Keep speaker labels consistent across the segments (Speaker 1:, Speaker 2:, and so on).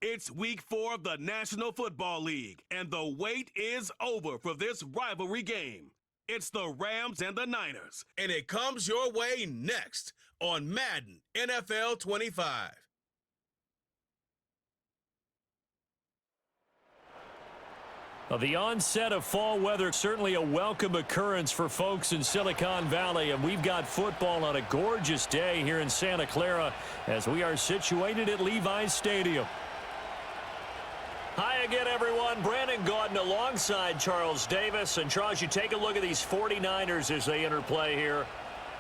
Speaker 1: It's week 4 of the National Football League, and the wait is over for this rivalry game. It's the Rams and the Niners, and it comes your way next on Madden NFL 25.
Speaker 2: Well, the onset of fall weather, certainly a welcome occurrence for folks in Silicon Valley, and we've got football on a gorgeous day here in Santa Clara as we are situated at Levi's Stadium. Hi again, everyone. Brandon Gaudin alongside Charles Davis. And Charles, you take a look at these 49ers as they enter play here.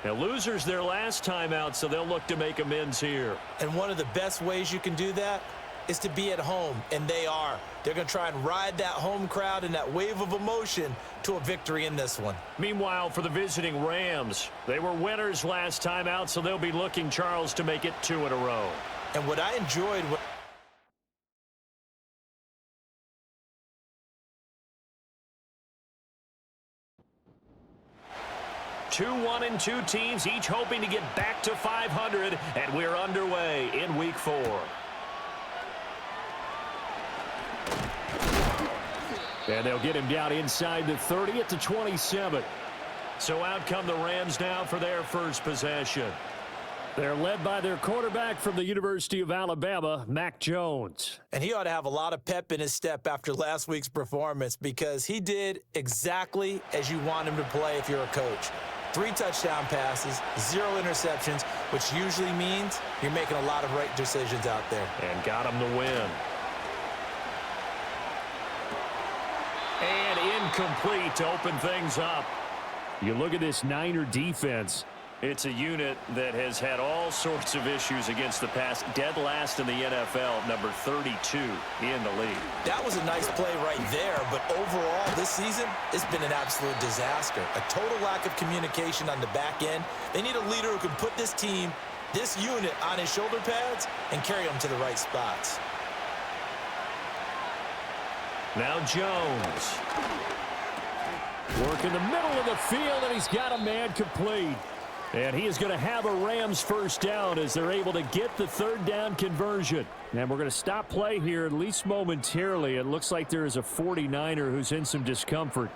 Speaker 2: Now, losers their last time out, so they'll look to make amends here.
Speaker 3: And one of the best ways you can do that is to be at home, and they are. They're going to try and ride that home crowd and that wave of emotion to a victory in this one.
Speaker 2: Meanwhile, for the visiting Rams, they were winners last time out, so they'll be looking, Charles, to make it 2 in a row.
Speaker 3: And what I enjoyed...
Speaker 2: 2-1-2 teams, each hoping to get back to 500, and we're underway in week 4. And they'll get him down inside the 30 at the 27. So out come the Rams now for their first possession. They're led by their quarterback from the University of Alabama, Mac Jones.
Speaker 3: And he ought to have a lot of pep in his step after last week's performance because he did exactly as you want him to play if you're a coach. 3 touchdown passes, 0 interceptions, which usually means you're making a lot of right decisions out there.
Speaker 2: And got him the win. And incomplete to open things up. You look at this Niner defense. It's a unit that has had all sorts of issues against the pass. Dead last in the NFL, number 32 in the league.
Speaker 3: That was a nice play right there, but overall this season, it's been an absolute disaster. A total lack of communication on the back end. They need a leader who can put this team, this unit, on his shoulder pads and carry them to the right spots.
Speaker 2: Now Jones. Work in the middle of the field, and he's got a man complete. And he is going to have a Rams first down as they're able to get the 3rd down conversion. And we're going to stop play here, at least momentarily. It looks like there is a 49er who's in some discomfort.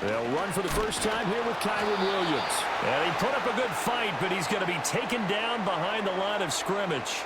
Speaker 2: They'll run for the first time here with Kyron Williams. And he put up a good fight, but he's going to be taken down behind the line of scrimmage.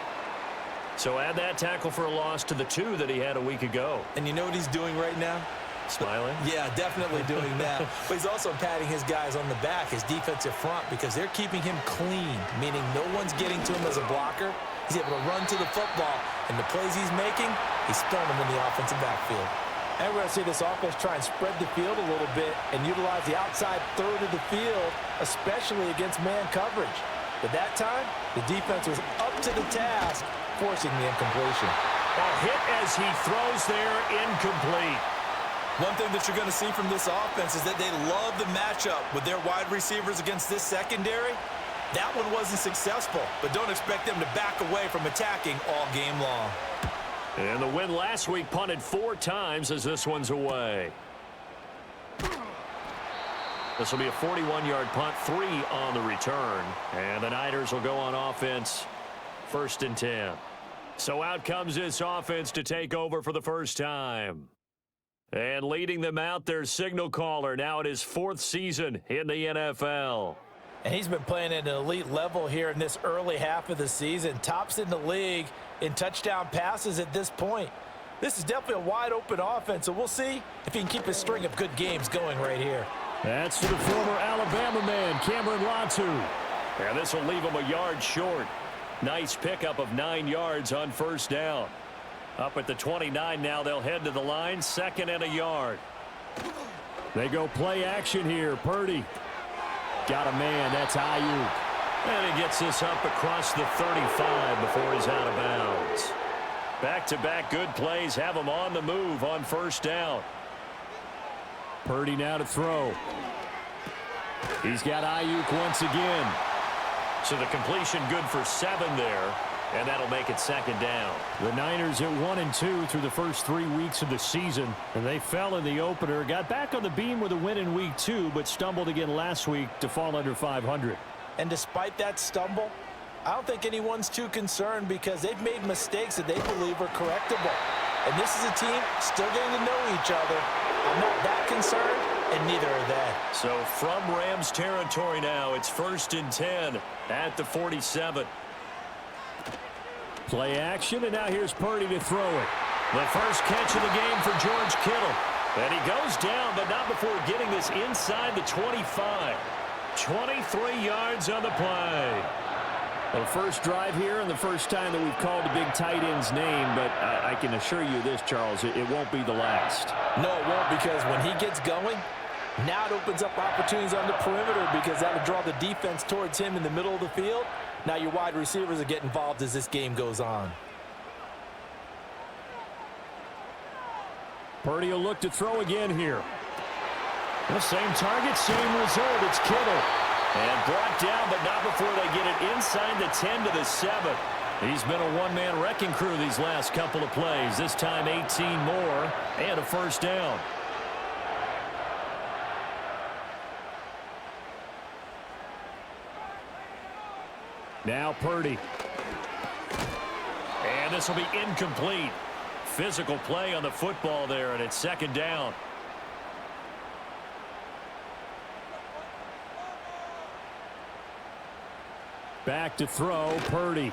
Speaker 2: So add that tackle for a loss to the 2 that he had a week ago.
Speaker 3: And you know what he's doing right now?
Speaker 2: Smiling?
Speaker 3: Yeah, definitely doing that. But he's also patting his guys on the back, his defensive front, because they're keeping him clean, meaning no one's getting to him as a blocker. He's able to run to the football, and the plays he's making, he's throwing them in the offensive backfield. And we're going to see this offense try and spread the field a little bit and utilize the outside third of the field, especially against man coverage. But that time, the defense was up to the task, forcing the incompletion.
Speaker 2: A hit as he throws there, incomplete.
Speaker 3: One thing that you're going to see from this offense is that they love the matchup with their wide receivers against this secondary. That one wasn't successful, but don't expect them to back away from attacking all game long.
Speaker 2: And the win last week punted 4 times as this one's away. This will be a 41-yard punt, 3 on the return. And the Niners will go on offense, 1st and 10. So out comes this offense to take over for the first time. And leading them out, their signal caller, now at his 4th season in the NFL.
Speaker 3: And he's been playing at an elite level here in this early half of the season. Tops in the league in touchdown passes at this point. This is definitely a wide-open offense, so we'll see if he can keep his string of good games going right here.
Speaker 2: That's to the former Alabama man, Cameron Latu. And this will leave him a yard short. Nice pickup of 9 yards on 1st down. Up at the 29 now, they'll head to the line, 2nd and a yard. They go play action here. Purdy. Got a man, that's Ayuk. And he gets this up across the 35 before he's out of bounds. Back-to-back good plays have him on the move on 1st down. Purdy now to throw. He's got Ayuk once again. So the completion good for 7 there. And that'll make it second down.
Speaker 4: The Niners at 1-2 through the first 3 weeks of the season. And they fell in the opener, got back on the beam with a win in week 2, but stumbled again last week to fall under 500.
Speaker 3: And despite that stumble, I don't think anyone's too concerned because they've made mistakes that they believe are correctable. And this is a team still getting to know each other. I'm not that concerned, and neither are they.
Speaker 2: So from Rams territory now, it's 1st and 10 at the 47.
Speaker 4: Play action, and now here's Purdy to throw it.
Speaker 2: The first catch of the game for George Kittle. And he goes down, but not before getting this inside the 25. 23 yards on the play.
Speaker 4: Well, first drive here and the first time that we've called the big tight end's name, but I can assure you this, Charles, it won't be the last.
Speaker 3: No, it won't, because when he gets going, now it opens up opportunities on the perimeter because that would draw the defense towards him in the middle of the field. Now your wide receivers will get involved as this game goes on.
Speaker 4: Purdy will look to throw again here. The same target, same result. It's Kittle.
Speaker 2: And brought down, but not before they get it inside the 10 to the 7. He's been a one-man wrecking crew these last couple of plays. This time 18 more and a first down.
Speaker 4: Now Purdy.
Speaker 2: And this will be incomplete. Physical play on the football there, and it's second down.
Speaker 4: Back to throw, Purdy.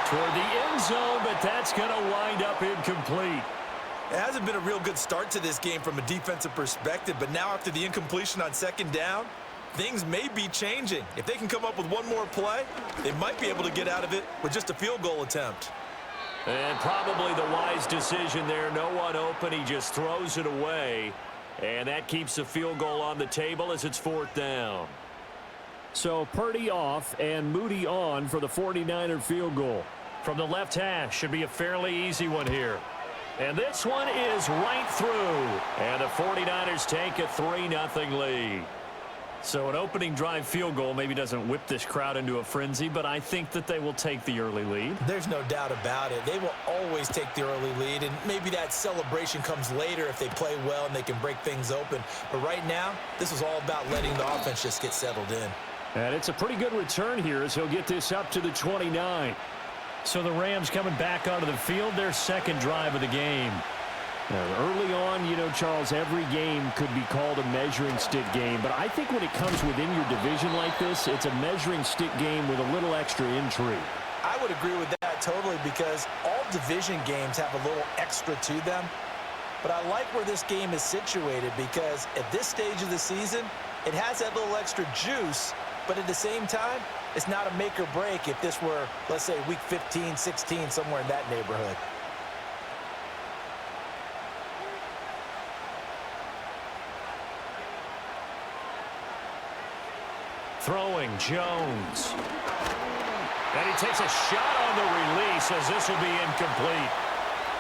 Speaker 2: Toward the end zone, but that's going to wind up incomplete.
Speaker 3: It hasn't been a real good start to this game from a defensive perspective, but now after the incompletion on second down, things may be changing. If they can come up with one more play, they might be able to get out of it with just a field goal attempt.
Speaker 2: And probably the wise decision there. No one open. He just throws it away. And that keeps the field goal on the table as it's 4th down.
Speaker 4: So Purdy off and Moody on for the 49er field goal.
Speaker 2: From the left hash, should be a fairly easy one here. And this one is right through. And the 49ers take a 3-0 lead. So an opening drive field goal maybe doesn't whip this crowd into a frenzy, but I think that they will take the early lead.
Speaker 3: There's no doubt about it. They will always take the early lead, and maybe that celebration comes later if they play well and they can break things open. But right now, this is all about letting the offense just get settled in.
Speaker 4: And it's a pretty good return here as he'll get this up to the 29.
Speaker 2: So the Rams coming back onto the field, their second drive of the game.
Speaker 4: Now, early on, you know, Charles, every game could be called a measuring stick game. But I think when it comes within your division like this, it's a measuring stick game with a little extra intrigue.
Speaker 3: I would agree with that totally because all division games have a little extra to them. But I like where this game is situated because at this stage of the season, it has that little extra juice. But at the same time, it's not a make or break if this were, let's say, week 15, 16, somewhere in that neighborhood.
Speaker 2: Throwing Jones. And he takes a shot on the release as this will be incomplete.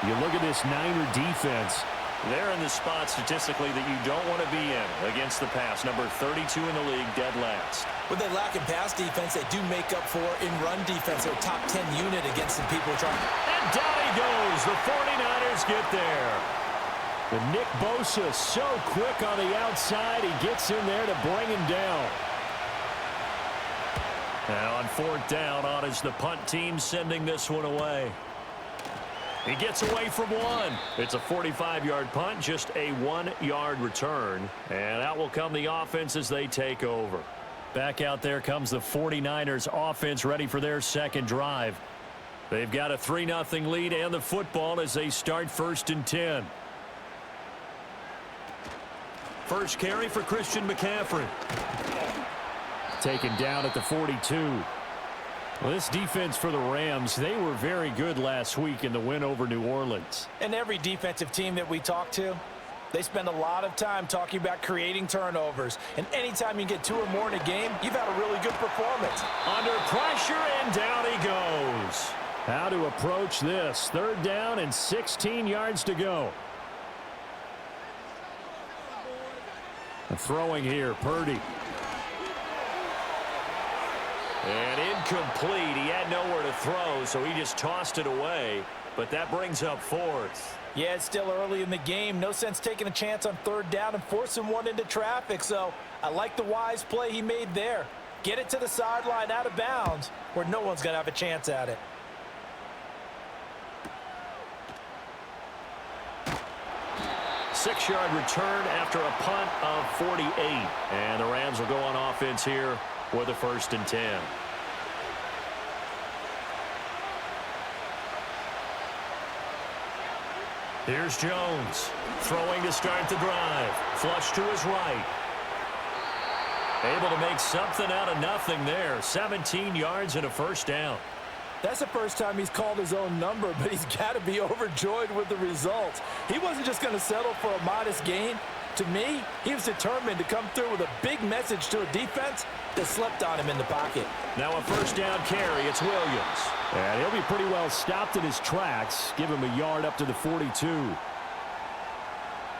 Speaker 4: You look at this Niner defense.
Speaker 2: They're in the spot statistically that you don't want to be in against the pass. Number 32 in the league, dead last.
Speaker 3: What they lack in pass defense, they do make up for in run defense. They're a top 10 unit against the people trying.
Speaker 2: And down he goes. The 49ers get there.
Speaker 4: The Nick Bosa so quick on the outside. He gets in there to bring him down.
Speaker 2: Now on 4th down, on is the punt team sending this one away. He gets away from one. It's a 45-yard punt, just a 1-yard return. And out will come the offense as they take over. Back out there comes the 49ers offense ready for their second drive. They've got a 3-0 lead and the football as they start 1st and 10. First carry for Christian McCaffrey.
Speaker 4: Taken down at the 42. Well, this defense for the Rams, they were very good last week in the win over New Orleans.
Speaker 3: And every defensive team that we talk to, they spend a lot of time talking about creating turnovers. And anytime you get 2 or more in a game, you've had a really good performance.
Speaker 2: Under pressure, and down he goes.
Speaker 4: How to approach this. 3rd down and 16 yards to go. And throwing here, Purdy.
Speaker 2: And incomplete. He had nowhere to throw, so he just tossed it away. But that brings up fourth.
Speaker 3: Yeah, it's still early in the game. No sense taking a chance on third down and forcing one into traffic. So I like the wise play he made there. Get it to the sideline out of bounds where no one's going to have a chance at it.
Speaker 2: Six-yard return after a punt of 48. And the Rams will go on offense here with a 1st and 10. Here's Jones throwing to start the drive. Flush to his right. Able to make something out of nothing there. 17 yards and a 1st down.
Speaker 3: That's the first time he's called his own number, but he's got to be overjoyed with the results. He wasn't just going to settle for a modest gain. To me, he was determined to come through with a big message to a defense that slept on him in the pocket.
Speaker 2: Now a 1st down carry. It's Williams.
Speaker 4: And he'll be pretty well stopped in his tracks. Give him a yard up to the 42.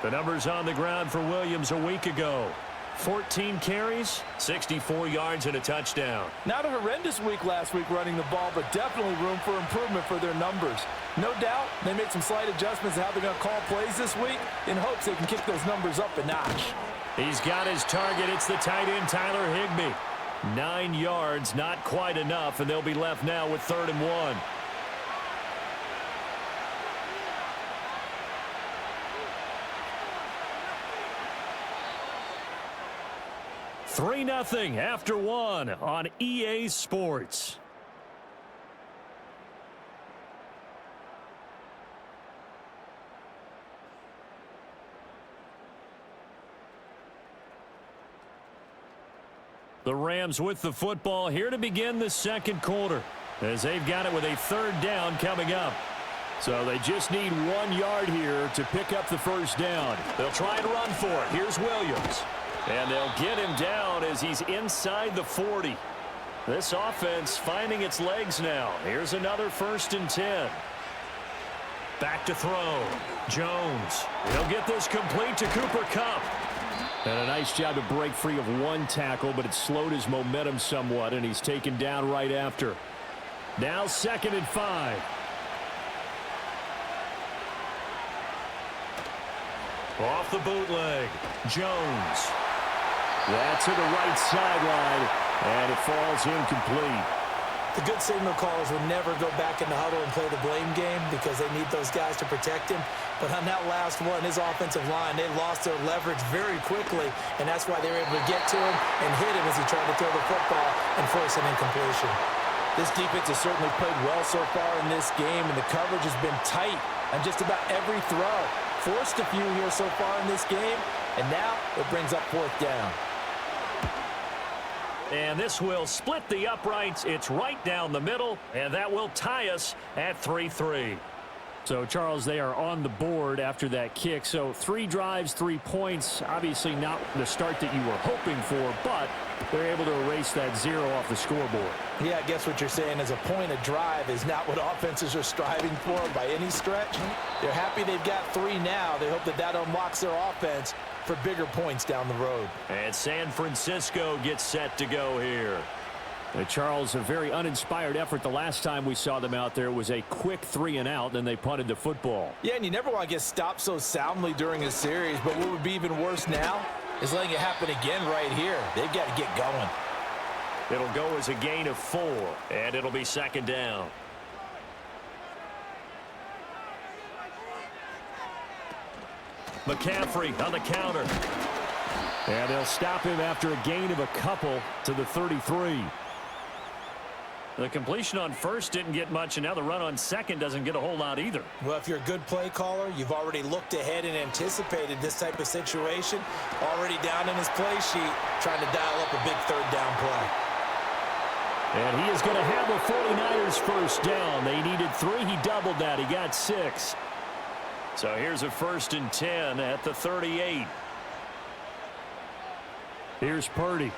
Speaker 2: The numbers on the ground for Williams a week ago. 14 carries, 64 yards, and a touchdown.
Speaker 3: Not a horrendous week last week running the ball, but definitely room for improvement for their numbers. No doubt they made some slight adjustments to how they're going to call plays this week in hopes they can kick those numbers up a notch.
Speaker 2: He's got his target. It's the tight end, Tyler Higbee. 9 yards, not quite enough, and they'll be left now with 3rd and 1. 3-0 after 1 on EA Sports. The Rams with the football here to begin the 2nd quarter as they've got it with a 3rd down coming up.
Speaker 4: So they just need 1 yard here to pick up the 1st down.
Speaker 2: They'll try and run for it. Here's Williams. And they'll get him down as he's inside the 40. This offense finding its legs now. Here's another 1st and 10. Back to throw. Jones. He'll get this complete to Cooper Kupp.
Speaker 4: And a nice job to break free of 1 tackle, but it slowed his momentum somewhat, and he's taken down right after. Now 2nd and 5.
Speaker 2: Off the bootleg. Jones.
Speaker 4: That's to the right sideline, and it falls incomplete.
Speaker 3: The good signal callers would never go back in the huddle and play the blame game because they need those guys to protect him. But on that last one, his offensive line, they lost their leverage very quickly, and that's why they were able to get to him and hit him as he tried to throw the football and force an incompletion. This defense has certainly played well so far in this game, and the coverage has been tight on just about every throw. Forced a few here so far in this game, and now it brings up 4th down.
Speaker 2: And this will split the uprights. It's right down the middle, and that will tie us at 3-3.
Speaker 4: So, Charles, they are on the board after that kick. So 3 drives, 3 points. Obviously not the start that you were hoping for, but they're able to erase that 0 off the scoreboard.
Speaker 3: Yeah, I guess what you're saying is a point a drive is not what offenses are striving for by any stretch. They're happy they've got 3 now. They hope that that unlocks their offense for bigger points down the road.
Speaker 2: And San Francisco gets set to go here.
Speaker 4: Charles, a very uninspired effort. The last time we saw them out there was a quick 3 and out, then they punted the football.
Speaker 3: Yeah, and you never want to get stopped so soundly during a series, but what would be even worse now is letting it happen again right here. They've got to get going.
Speaker 2: It'll go as a gain of 4, and it'll be 2nd down. McCaffrey on the counter.
Speaker 4: And they'll stop him after a gain of a couple to the 33.
Speaker 2: The completion on 1st didn't get much, and now the run on 2nd doesn't get a whole lot either.
Speaker 3: Well, if you're a good play caller, you've already looked ahead and anticipated this type of situation. Already down in his play sheet, trying to dial up a big 3rd down play.
Speaker 4: And he is going to have a 49ers 1st down. They needed 3. He doubled that. He got 6.
Speaker 2: So here's a 1st and 10 at the 38.
Speaker 4: Here's Purdy.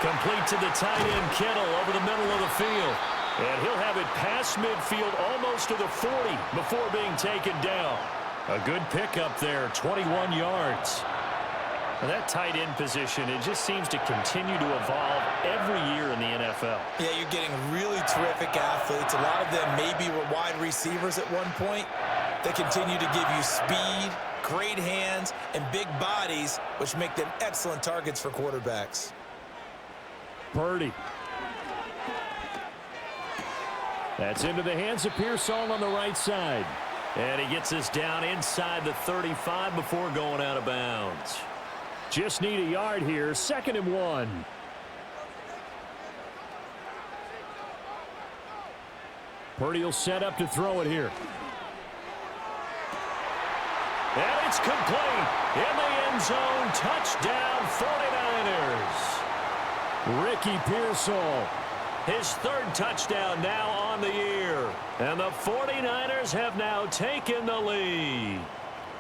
Speaker 2: Complete to the tight end, Kittle, over the middle of the field. And he'll have it past midfield, almost to the 40, before being taken down. A good pickup there, 21 yards. And that tight end position, it just seems to continue to evolve every year in the NFL.
Speaker 3: Yeah, you're getting really terrific athletes. A lot of them maybe were wide receivers at one point. They continue to give you speed, great hands, and big bodies, which make them excellent targets for quarterbacks.
Speaker 4: Purdy. That's into the hands of Pearsall on the right side.
Speaker 2: And he gets us down inside the 35 before going out of bounds.
Speaker 4: Just need a yard here. 2nd and 1. Purdy will set up to throw it here.
Speaker 2: And it's complete. In the end zone. Touchdown 49ers.
Speaker 4: Ricky Pearsall.
Speaker 2: His 3rd touchdown now on the year. And the 49ers have now taken the lead.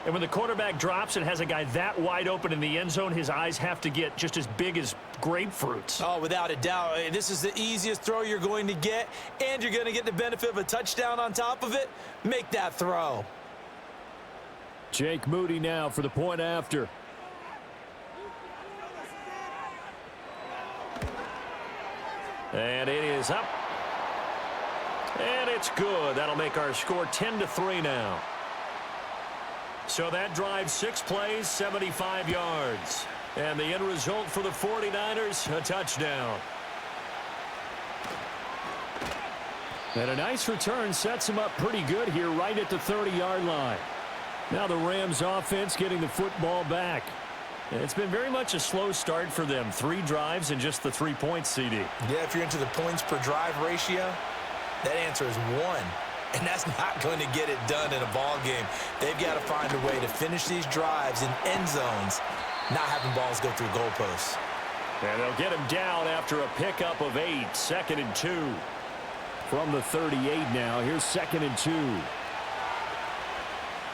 Speaker 2: And when the quarterback drops and has a guy that wide open in the end zone, his eyes have to get just as big as grapefruits.
Speaker 3: Oh, without a doubt. This is the easiest throw you're going to get, and you're going to get the benefit of a touchdown on top of it. Make that throw.
Speaker 4: Jake Moody now for the point after.
Speaker 2: And it is up. And it's good. That'll make our score 10-3 now. So that drives 6 plays, 75 yards. And the end result for the 49ers, a touchdown.
Speaker 4: And a nice return sets him up pretty good here right at the 30-yard line. Now the Rams offense getting the football back. And it's been very much a slow start for them. 3 drives and just the 3 points, CD.
Speaker 3: Yeah, if you're into the points per drive ratio, that answer is 1. And that's not going to get it done in a ball game. They've got to find a way to finish these drives in end zones, not having balls go through goalposts.
Speaker 2: And they'll get him down after a pickup of 8, 2nd and 2.
Speaker 4: From the 38 now, here's 2nd and 2.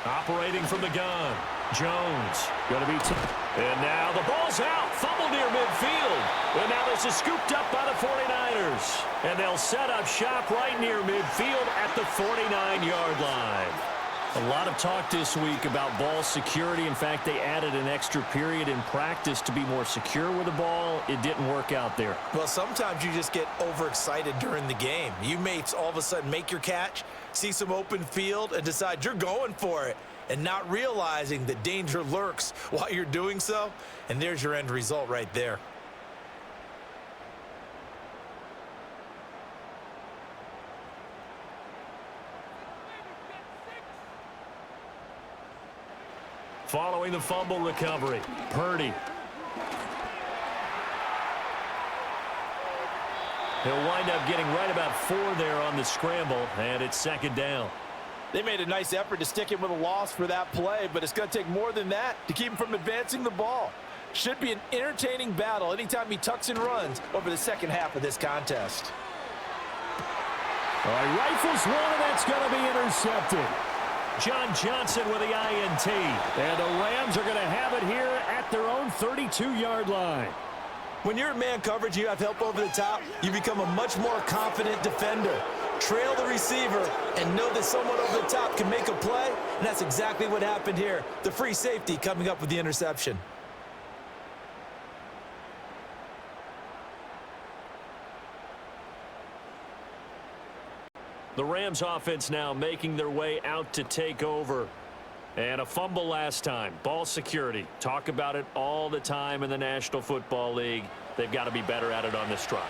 Speaker 2: Operating from the gun, Jones. Going to be and now the ball's out. Fumble near midfield. And now this is scooped up by the 49ers. And they'll set up shop right near midfield at the 49-yard line. A lot of talk this week about ball security. In fact, they added an extra period in practice to be more secure with the ball. It didn't work out there.
Speaker 3: Well, sometimes you just get overexcited during the game. You may all of a sudden make your catch, see some open field, and decide you're going for it, and not realizing that danger lurks while you're doing so. And there's your end result right there.
Speaker 2: Following the fumble recovery, Purdy. He'll wind up getting right about 4 there on the scramble, and it's 2nd down.
Speaker 5: They made a nice effort to stick him with a loss for that play, but it's going to take more than that to keep him from advancing the ball. Should be an entertaining battle anytime he tucks and runs over the second half of this contest.
Speaker 4: All right, rifles one, and that's going to be intercepted.
Speaker 2: John Johnson with the INT.
Speaker 4: And the Rams are going to have it here at their own 32-yard line.
Speaker 3: When you're in man coverage, you have help over the top, you become a much more confident defender. Trail the receiver and know that someone over the top can make a play, and that's exactly what happened here. The free safety coming up with the interception.
Speaker 2: The Rams offense now making their way out to take over. And a fumble last time. Ball security. Talk about it all the time in the National Football League. They've got to be better at it on this drive.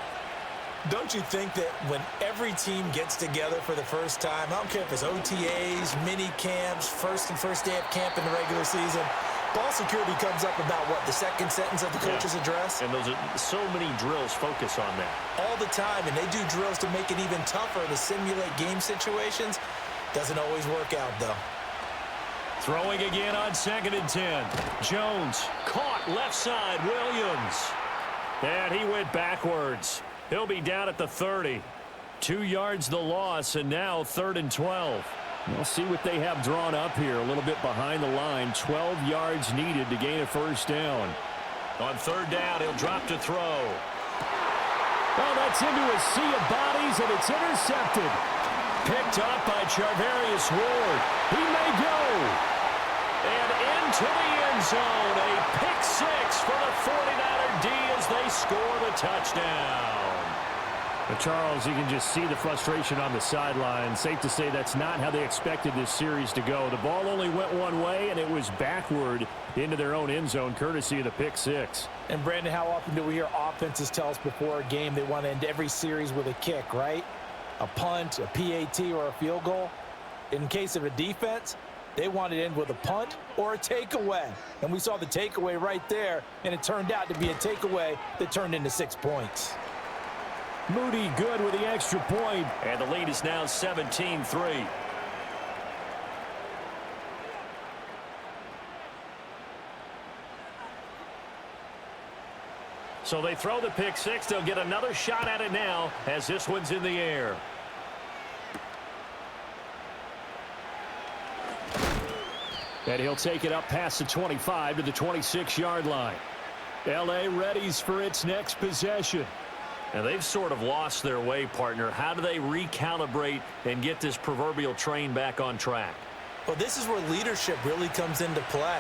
Speaker 3: Don't you think that when every team gets together for the first time, I don't care if it's OTAs, mini camps, first day of camp in the regular season, ball security comes up about what, the second sentence of the coach's address?
Speaker 2: And those are so many drills focus on that.
Speaker 3: All the time, and they do drills to make it even tougher to simulate game situations. Doesn't always work out, though.
Speaker 2: Throwing again on 2nd and 10. Jones caught left side. Williams. And he went backwards. He'll be down at the 30. 2 yards the loss, and now 3rd and 12.
Speaker 4: We'll see what they have drawn up here. A little bit behind the line. 12 yards needed to gain a first down.
Speaker 2: On 3rd down, he'll drop to throw.
Speaker 4: Well, that's into a sea of bodies, and it's intercepted.
Speaker 2: Picked up by Charvarius Ward.
Speaker 4: He may go.
Speaker 2: And into the end zone. A pick six for the 49er D as they score the touchdown.
Speaker 4: But Charles, you can just see the frustration on the sideline. Safe to say that's not how they expected this series to go. The ball only went one way, and it was backward into their own end zone, courtesy of the pick six.
Speaker 3: And, Brandon, how often do we hear offenses tell us before a game they want to end every series with a kick, right? A punt, a PAT, or a field goal. In case of a defense, they want to end with a punt or a takeaway. And we saw the takeaway right there, and it turned out to be a takeaway that turned into 6 points.
Speaker 4: Moody good with the extra point.
Speaker 2: And the lead is now 17-3. So they throw the pick six. They'll get another shot at it now as this one's in the air.
Speaker 4: And he'll take it up past the 25 to the 26-yard line. L.A. readies for its next possession.
Speaker 2: And they've sort of lost their way, partner. How do they recalibrate and get this proverbial train back on track?
Speaker 3: Well, this is where leadership really comes into play.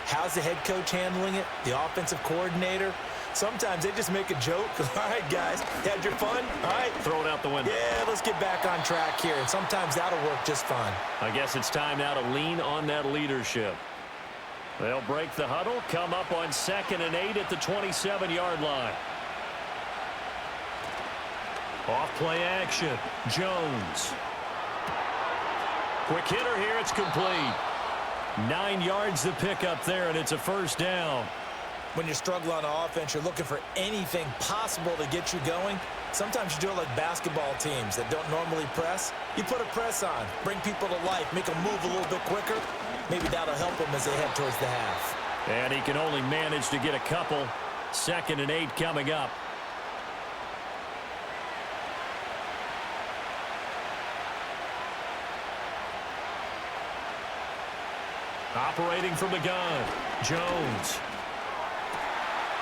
Speaker 3: How's the head coach handling it? The offensive coordinator? Sometimes they just make a joke. All right, guys, had your fun? All right.
Speaker 2: Throw it out the window.
Speaker 3: Yeah, let's get back on track here. And sometimes that'll work just fine.
Speaker 2: I guess it's time now to lean on that leadership. They'll break the huddle, come up on 2nd and 8 at the 27-yard line. Off play action. Jones. Quick hitter here. It's complete. 9 yards to pick up there, and it's a first down.
Speaker 3: When you struggle on offense, you're looking for anything possible to get you going. Sometimes you do it like basketball teams that don't normally press. You put a press on, bring people to life, make them move a little bit quicker. Maybe that'll help them as they head towards the half.
Speaker 2: And he can only manage to get a couple. 2nd and 8 coming up. Operating from the gun, Jones.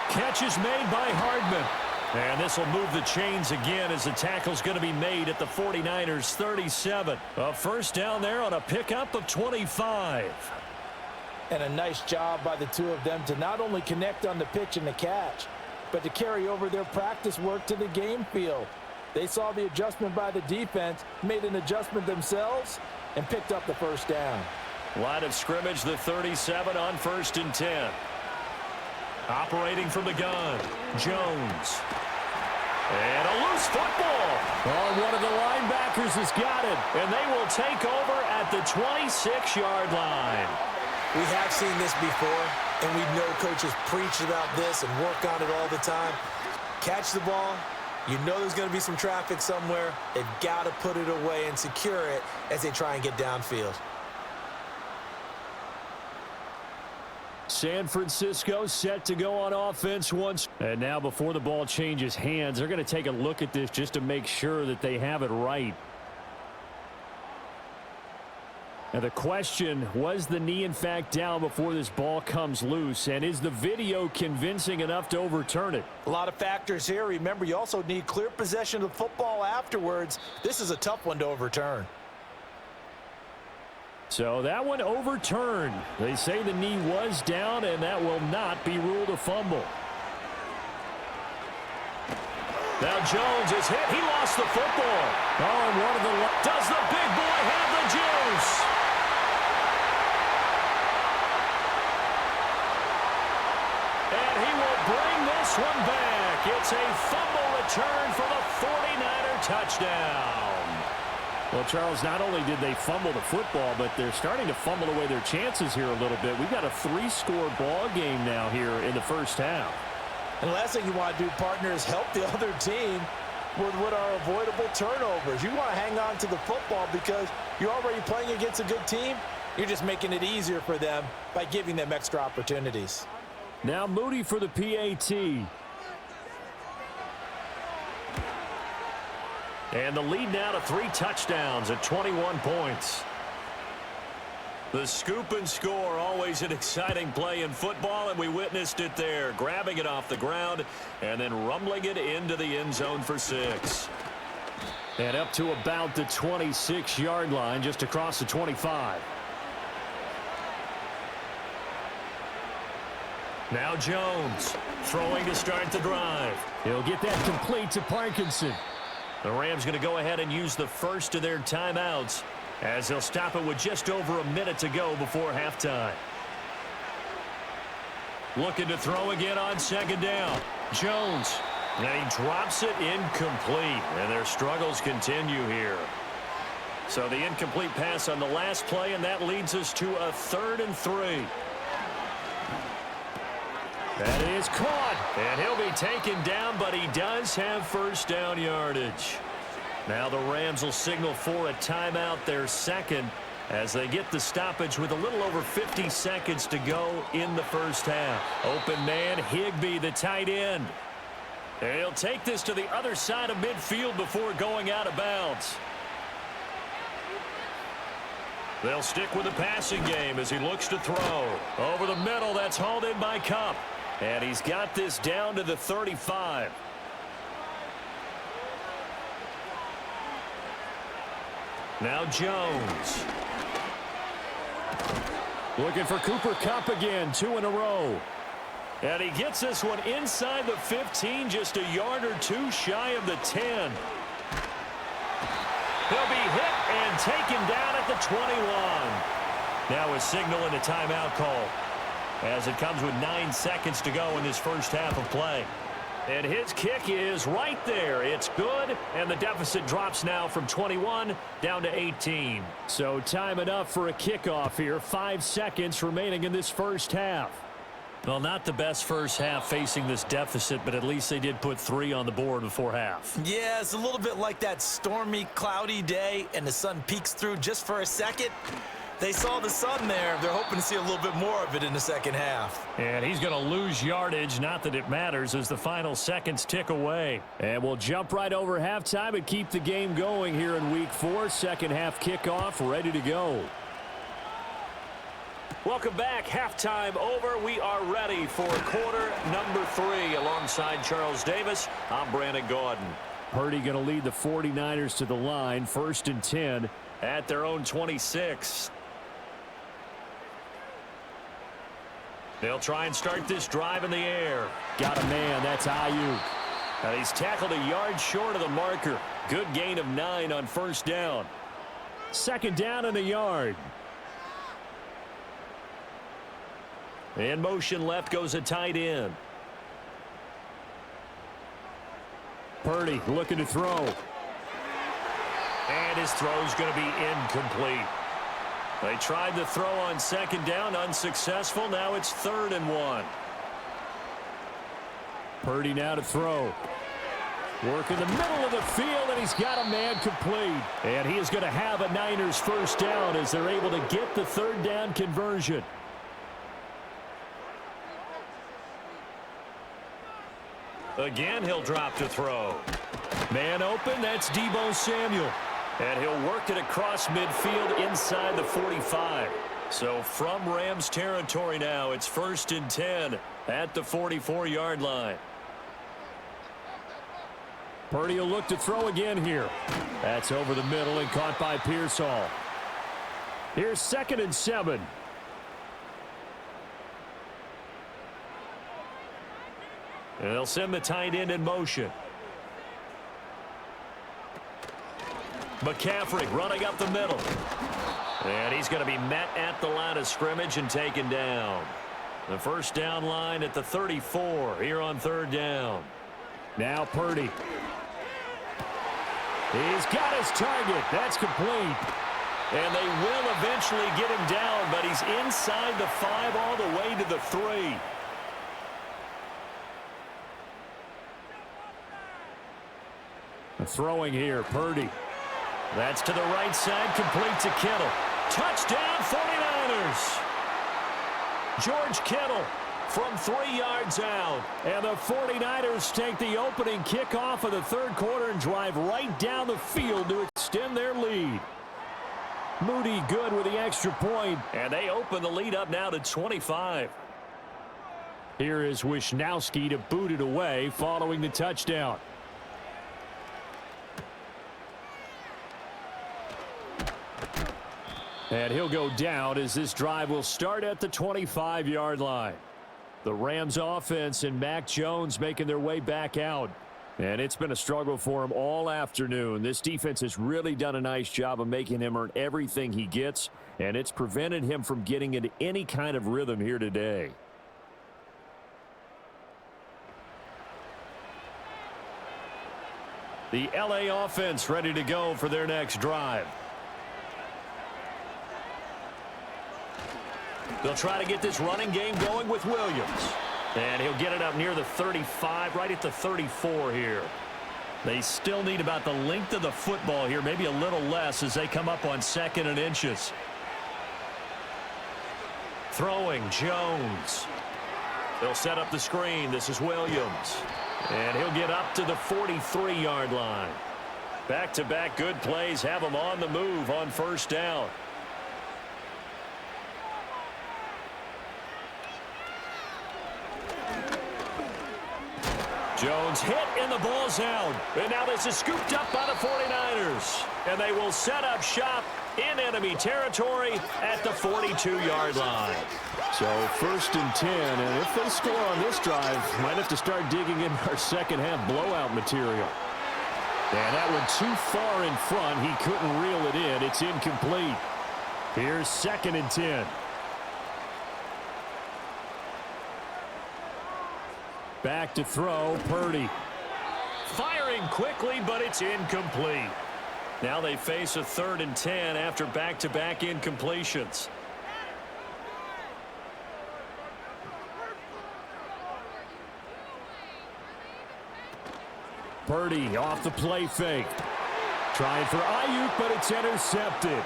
Speaker 2: Catch is made by Hardman. And this will move the chains again as the tackle's going to be made at the 49ers 37. A first down there on a pickup of 25.
Speaker 3: And a nice job by the two of them to not only connect on the pitch and the catch, but to carry over their practice work to the game field. They saw the adjustment by the defense, made an adjustment themselves, and picked up the first down.
Speaker 2: Line of scrimmage, the 37 on 1st and 10. Operating from the gun, Jones. And a loose football.
Speaker 4: Oh, one of the linebackers has got it.
Speaker 2: And they will take over at the 26-yard line.
Speaker 3: We have seen this before, and we know coaches preach about this and work on it all the time. Catch the ball. You know there's going to be some traffic somewhere. They've got to put it away and secure it as they try and get downfield.
Speaker 4: San Francisco set to go on offense once. And now before the ball changes hands, they're going to take a look at this just to make sure that they have it right. Now the question, was the knee in fact down before this ball comes loose? And is the video convincing enough to overturn it?
Speaker 3: A lot of factors here. Remember, you also need clear possession of the football afterwards. This is a tough one to overturn.
Speaker 4: So that one overturned. They say the knee was down, and that will not be ruled a fumble.
Speaker 2: Now Jones is hit. He lost the football.
Speaker 4: Oh, and one of the...
Speaker 2: Does the big boy have the juice? And he will bring this one back. It's a fumble return for the 49er touchdown.
Speaker 4: Well, Charles, not only did they fumble the football, but they're starting to fumble away their chances here a little bit. We've got a 3-score ball game now here in the first half.
Speaker 3: And the last thing you want to do, partner, is help the other team with what are avoidable turnovers. You want to hang on to the football because you're already playing against a good team. You're just making it easier for them by giving them extra opportunities.
Speaker 4: Now Moody for the PAT.
Speaker 2: And the lead now to 3 touchdowns at 21 points. The scoop and score, always an exciting play in football, and we witnessed it there, grabbing it off the ground and then rumbling it into the end zone for 6.
Speaker 4: And up to about the 26-yard line, just across the 25.
Speaker 2: Now Jones throwing to start the drive.
Speaker 4: He'll get that complete to Parkinson.
Speaker 2: The Rams going to go ahead and use the first of their timeouts as they'll stop it with just over a minute to go before halftime. Looking to throw again on second down. Jones. And he drops it incomplete. And their struggles continue here. So the incomplete pass on the last play, and that leads us to a 3rd and 3.
Speaker 4: That is caught.
Speaker 2: And he'll be taken down, but he does have first down yardage. Now the Rams will signal for a timeout, their second, as they get the stoppage with a little over 50 seconds to go in the first half. Open man, Higbee, the tight end. And he'll take this to the other side of midfield before going out of bounds. They'll stick with the passing game as he looks to throw. Over the middle, that's hauled in by Kupp. And he's got this down to the 35. Now Jones.
Speaker 4: Looking for Cooper Kupp again, 2 in a row.
Speaker 2: And he gets this one inside the 15, just a yard or two shy of the 10. He'll be hit and taken down at the 21. Now a signal and a timeout call as it comes with 9 seconds to go in this first half of play. And his kick is right there. It's good, and the deficit drops now from 21 down to 18.
Speaker 4: So time enough for a kickoff here. 5 seconds remaining in this first half.
Speaker 2: Well, not the best first half facing this deficit, but at least they did put 3 on the board before half.
Speaker 3: Yeah, it's a little bit like that stormy, cloudy day, and the sun peeks through just for a second. They saw the sun there. They're hoping to see a little bit more of it in the second half.
Speaker 2: And he's going to lose yardage, not that it matters, as the final seconds tick away.
Speaker 4: And we'll jump right over halftime and keep the game going here in Week 4. Second half kickoff ready to go.
Speaker 2: Welcome back. Halftime over. We are ready for quarter number 3. Alongside Charles Davis, I'm Brandon Gaudin.
Speaker 4: Purdy going to lead the 49ers to the line. 1st and 10.
Speaker 2: At their own 26. They'll try and start this drive in the air.
Speaker 4: Got a man. That's Ayuk.
Speaker 2: And he's tackled a yard short of the marker. Good gain of 9 on first down.
Speaker 4: 2nd down and a yard.
Speaker 2: In motion left goes a tight end.
Speaker 4: Purdy looking to throw.
Speaker 2: And his throw's going to be incomplete. They tried to throw on 2nd down, unsuccessful. Now it's 3rd and 1.
Speaker 4: Purdy now to throw. Work in the middle of the field, and he's got a man complete. And he is going to have a Niners first down as they're able to get the 3rd down conversion.
Speaker 2: Again, he'll drop to throw.
Speaker 4: Man open, that's Deebo Samuel.
Speaker 2: And he'll work it across midfield inside the 45. So from Rams territory now, it's 1st and 10 at the 44-yard line.
Speaker 4: Purdy will look to throw again here. That's over the middle and caught by Pearsall. Here's 2nd and 7.
Speaker 2: And they'll send the tight end in motion. McCaffrey running up the middle. And he's going to be met at the line of scrimmage and taken down. The first down line at the 34 here on 3rd down.
Speaker 4: Now Purdy. He's got his target. That's complete.
Speaker 2: And they will eventually get him down, but he's inside the 5 all the way to the 3.
Speaker 4: Throwing here, Purdy.
Speaker 2: That's to the right side, complete to Kittle. Touchdown, 49ers! George Kittle from 3 yards out.
Speaker 4: And the 49ers take the opening kickoff of the 3rd quarter and drive right down the field to extend their lead. Moody good with the extra point.
Speaker 2: And they open the lead up now to 25.
Speaker 4: Here is Wisnowski to boot it away following the touchdown. And he'll go down as this drive will start at the 25-yard line. The Rams offense and Mac Jones making their way back out. And it's been a struggle for him all afternoon. This defense has really done a nice job of making him earn everything he gets, and it's prevented him from getting into any kind of rhythm here today. The LA offense ready to go for their next drive. They'll try to get this running game going with Williams. And he'll get it up near the 35, right at the 34 here. They still need about the length of the football here, maybe a little less as they come up on 2nd and inches. Throwing, Jones. They'll set up the screen. This is Williams. And he'll get up to the 43-yard line. Back-to-back good plays have him on the move on 1st down. Jones hit and the ball's out. And now this is scooped up by the 49ers. And they will set up shop in enemy territory at the 42-yard line. So 1st and 10, and if they score on this drive, might have to start digging in our second half blowout material. And that one too far in front. He couldn't reel it in. It's incomplete. Here's 2nd and 10. Back to throw, Purdy. Firing quickly, but it's incomplete. Now they face a 3rd and 10 after back-to-back incompletions. Purdy off the play fake. Trying for Ayuk, but it's intercepted.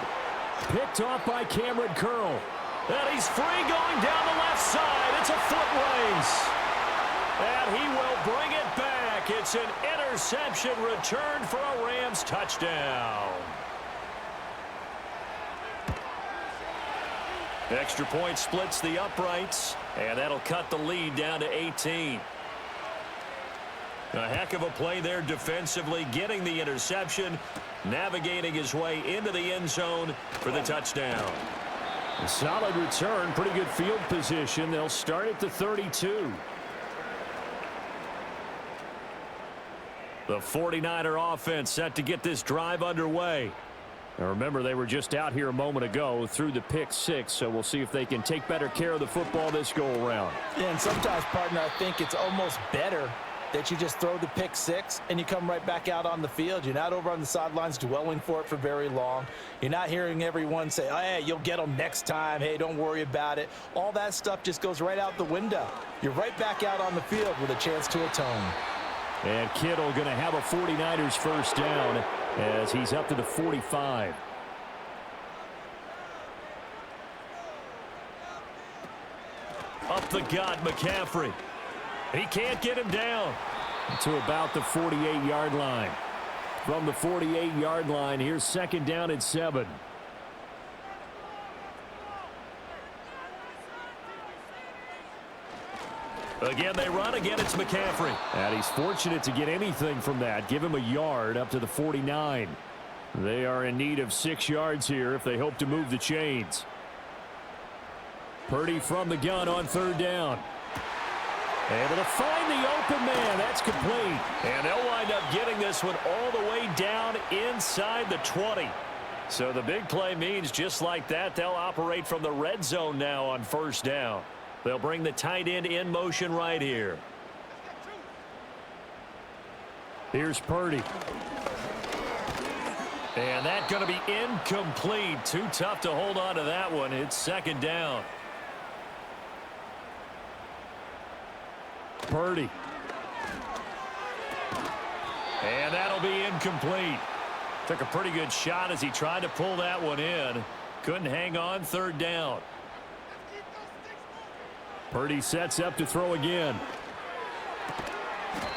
Speaker 4: Picked off by Cameron Curl. And he's free going down the left side. It's a foot race. And he will bring it back. It's an interception return for a Rams touchdown. Extra point splits the uprights, and that'll cut the lead down to 18. A heck of a play there defensively, getting the interception, navigating his way into the end zone for the touchdown. A solid return, pretty good field position. They'll start at the 32. The 49er offense set to get this drive underway. Now remember, they were just out here a moment ago through the pick 6, so we'll see if they can take better care of the football this go-around.
Speaker 3: Yeah, and sometimes, partner, I think it's almost better that you just throw the pick 6 and you come right back out on the field. You're not over on the sidelines dwelling for it for very long. You're not hearing everyone say, oh, hey, you'll get them next time. Hey, don't worry about it. All that stuff just goes right out the window. You're right back out on the field with a chance to atone.
Speaker 4: And Kittle going to have a 49ers first down as he's up to the 45. Up the gut, McCaffrey. He can't get him down to about the 48-yard line. From the 48-yard line, here's 2nd down and 7. Again, they run. Again, it's McCaffrey. And he's fortunate to get anything from that. Give him a yard up to the 49. They are in need of 6 yards here if they hope to move the chains. Purdy from the gun on 3rd down. Able to find the open man. That's complete. And they'll wind up getting this one all the way down inside the 20. So the big play means just like that, they'll operate from the red zone now on 1st down. They'll bring the tight end in motion right here. Here's Purdy. And that's going to be incomplete. Too tough to hold on to that one. It's 2nd down. Purdy. And that'll be incomplete. Took a pretty good shot as he tried to pull that one in. Couldn't hang on. 3rd down. Purdy sets up to throw again.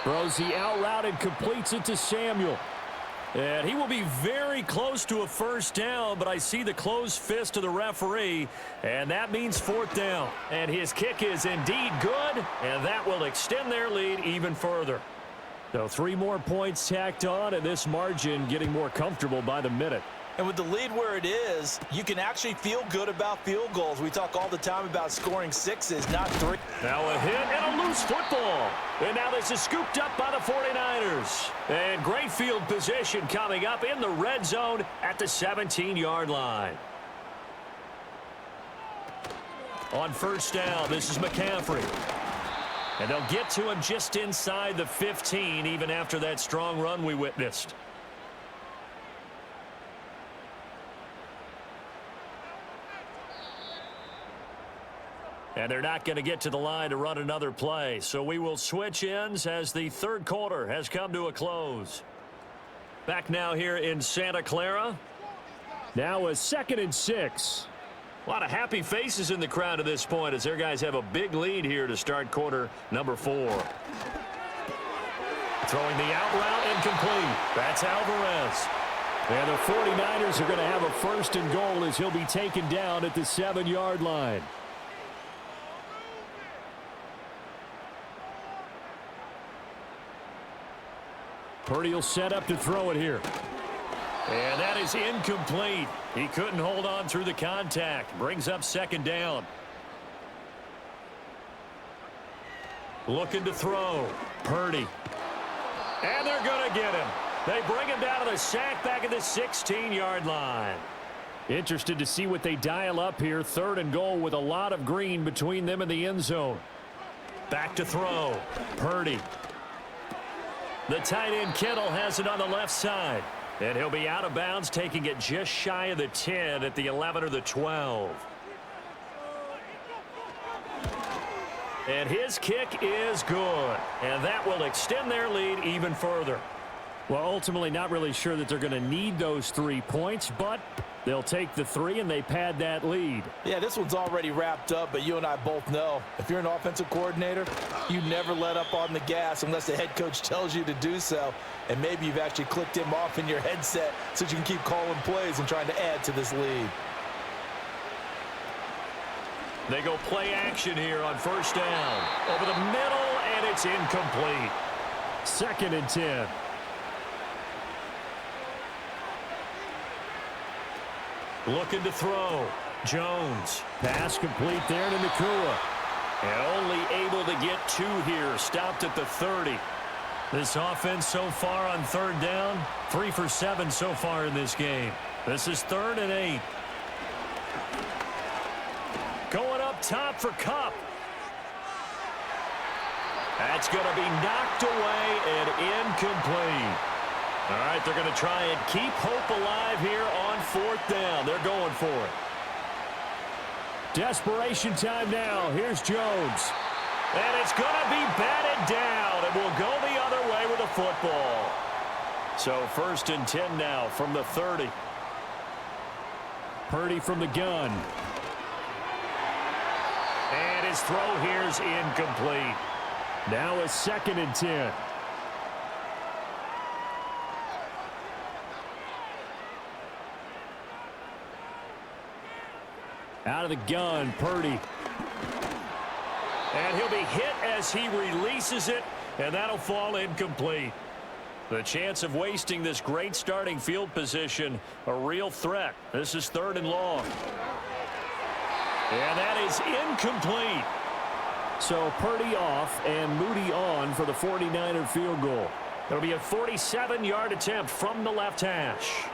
Speaker 4: Throws the out route and completes it to Samuel. And he will be very close to a 1st down, but I see the closed fist of the referee, and that means 4th down. And his kick is indeed good, and that will extend their lead even further. So 3 more points tacked on, and this margin getting more comfortable by the minute.
Speaker 3: And with the lead where it is, you can actually feel good about field goals. We talk all the time about scoring 6s, not 3.
Speaker 2: Now a hit and a loose football. And now this is scooped up by the 49ers. And great field position coming up in the red zone at the 17-yard line. On first down, this is McCaffrey. And they'll get to him just inside the 15, even after that strong run we witnessed. And they're not going to get to the line to run another play. So we will switch ends as the third quarter has come to a close. Back now here in Santa Clara.
Speaker 4: Now a 2nd and 6.
Speaker 2: A lot of happy faces in the crowd at this point as their guys have a big lead here to start quarter number 4. Throwing the out route incomplete. That's Alvarez.
Speaker 4: And the 49ers are going to have a 1st and goal as he'll be taken down at the 7-yard line. Purdy will set up to throw it here.
Speaker 2: And that is incomplete. He couldn't hold on through the contact. Brings up 2nd down. Looking to throw. Purdy. And they're going to get him. They bring him down to the sack back at the 16-yard line.
Speaker 4: Interested to see what they dial up here. 3rd and goal with a lot of green between them and the end zone.
Speaker 2: Back to throw. Purdy. The tight end Kittle has it on the left side. And he'll be out of bounds, taking it just shy of the 10 at the 11 or the 12. And his kick is good. And that will extend their lead even further.
Speaker 4: Well, ultimately not really sure that they're going to need those 3 points, but they'll take the 3 and they pad that lead.
Speaker 3: Yeah, this one's already wrapped up, but you and I both know if you're an offensive coordinator, you never let up on the gas unless the head coach tells you to do so. And maybe you've actually clicked him off in your headset so you can keep calling plays and trying to add to this lead.
Speaker 2: They go play action here on first down. Over the middle, and it's incomplete.
Speaker 4: 2nd and 10.
Speaker 2: Looking to throw. Jones.
Speaker 4: Pass complete there to Nakua.
Speaker 2: And only able to get 2 here. Stopped at the 30. This offense so far on 3rd down, 3 for 7 so far in this game. This is 3rd and 8. Going up top for Kupp. That's going to be knocked away and incomplete. All right, they're going to try and keep hope alive here on 4th down. They're going for it.
Speaker 4: Desperation time now. Here's Jones.
Speaker 2: And it's going to be batted down. And will go the other way with the football. So 1st and 10 now from the 30.
Speaker 4: Purdy from the gun.
Speaker 2: And his throw here is incomplete.
Speaker 4: Now a 2nd and 10. Out of the gun, Purdy.
Speaker 2: And he'll be hit as he releases it, and that'll fall incomplete. The chance of wasting this great starting field position, a real threat. This is 3rd and long. And that is incomplete.
Speaker 4: So Purdy off and Moody on for the 49er field goal.
Speaker 2: It'll be a 47-yard attempt from the left hash.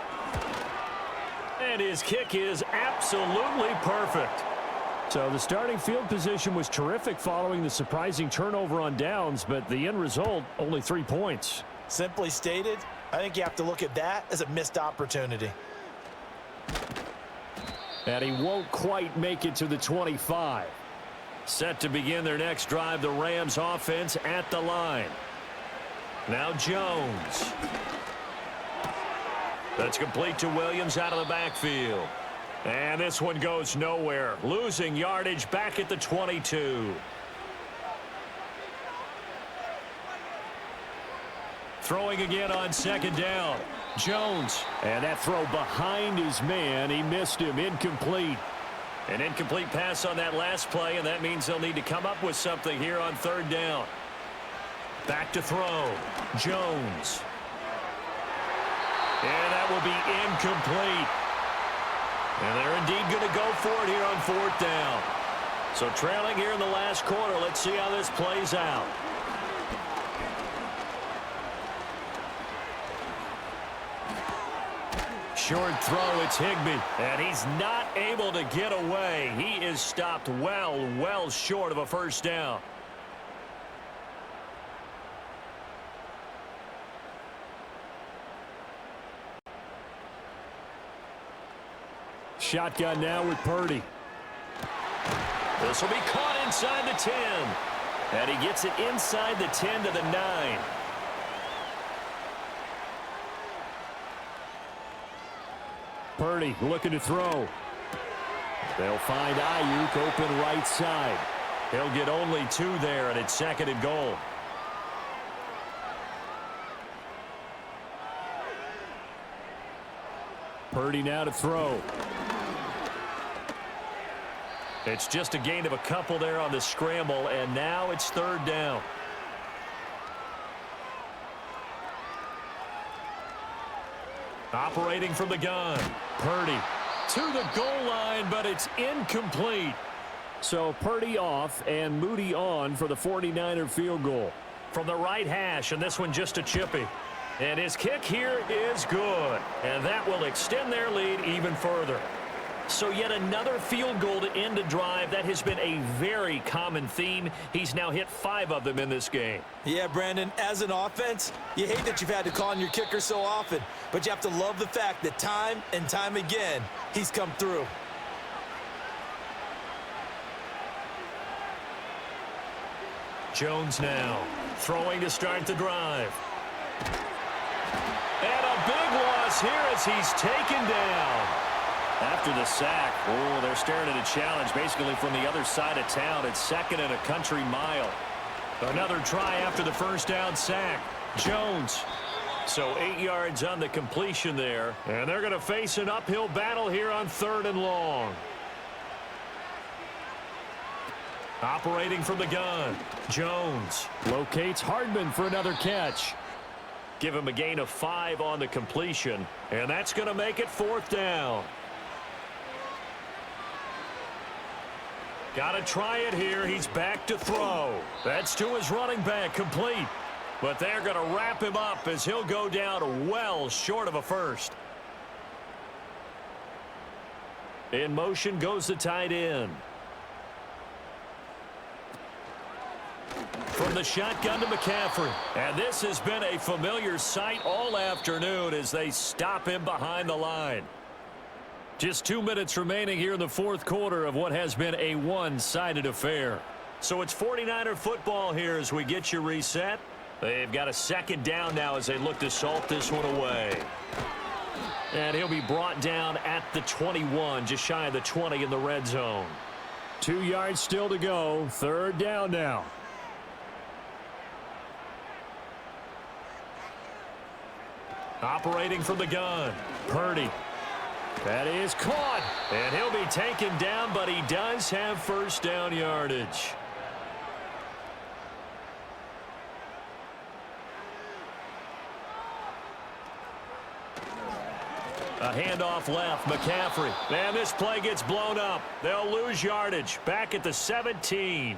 Speaker 2: And his kick is absolutely perfect.
Speaker 4: So the starting field position was terrific following the surprising turnover on downs, but the end result, only 3 points.
Speaker 3: Simply stated, I think you have to look at that as a missed opportunity.
Speaker 4: And he won't quite make it to the 25.
Speaker 2: Set to begin their next drive, the Rams offense at the line. Now Jones. That's complete to Williams out of the backfield. And this one goes nowhere. Losing yardage back at the 22. Throwing again on 2nd down. Jones.
Speaker 4: And that throw behind his man. He missed him. Incomplete.
Speaker 2: An incomplete pass on that last play, and that means they'll need to come up with something here on 3rd down. Back to throw. Jones. And that will be incomplete. And they're indeed going to go for it here on 4th down. So trailing here in the last quarter. Let's see how this plays out. Short throw, it's Higbee. And he's not able to get away. He is stopped well short of a first down.
Speaker 4: Shotgun now with Purdy.
Speaker 2: This will be caught inside the 10. And he gets it inside the 10 to the 9.
Speaker 4: Purdy looking to throw. They'll find Ayuk open right side.
Speaker 2: He'll get only 2 there, and it's 2nd and goal.
Speaker 4: Purdy now to throw.
Speaker 2: It's just a gain of a couple there on the scramble, and now it's 3rd down. Operating from the gun. Purdy to the goal line, but it's incomplete.
Speaker 4: So Purdy off and Moody on for the 49er field goal.
Speaker 2: From the right hash, and this one just a chippy. And his kick here is good. And that will extend their lead even further. So yet another field goal to end a drive. That has been a very common theme. He's now hit 5 of them in this game.
Speaker 3: Yeah, Brandon, as an offense, you hate that you've had to call on your kicker so often, but you have to love the fact that time and time again, he's come through.
Speaker 2: Jones now throwing to start the drive. And a big loss here as he's taken down. After the sack, they're staring at a challenge basically from the other side of town. It's 2nd and a country mile. Another try after the first down sack. Jones. So 8 yards on the completion there. And they're going to face an uphill battle here on 3rd and long. Operating from the gun. Jones.
Speaker 4: Locates Hardman for another catch.
Speaker 2: Give him a gain of 5 on the completion. And that's going to make it 4th down. Got to try it here. He's back to throw. That's to his running back, complete. But they're going to wrap him up as he'll go down well short of a first. In motion goes the tight end. From the shotgun to McCaffrey. And this has been a familiar sight all afternoon as they stop him behind the line. Just 2 minutes remaining here in the 4th quarter of what has been a one-sided affair. So it's 49er football here as we get you reset. They've got a 2nd down now as they look to salt this one away. And he'll be brought down at the 21, just shy of the 20 in the red zone.
Speaker 4: 2 yards still to go. 3rd down now.
Speaker 2: Operating from the gun. Purdy. That is caught. And he'll be taken down, but he does have first down yardage. A handoff left. McCaffrey. Man, this play gets blown up. They'll lose yardage. Back at the 17.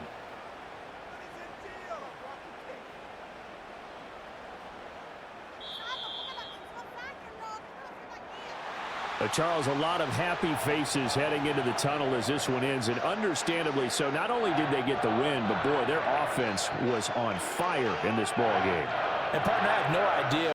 Speaker 4: Charles, a lot of happy faces heading into the tunnel as this one ends, and understandably so. Not only did they get the win, but boy, their offense was on fire in this ball game.
Speaker 3: And partner, I have no idea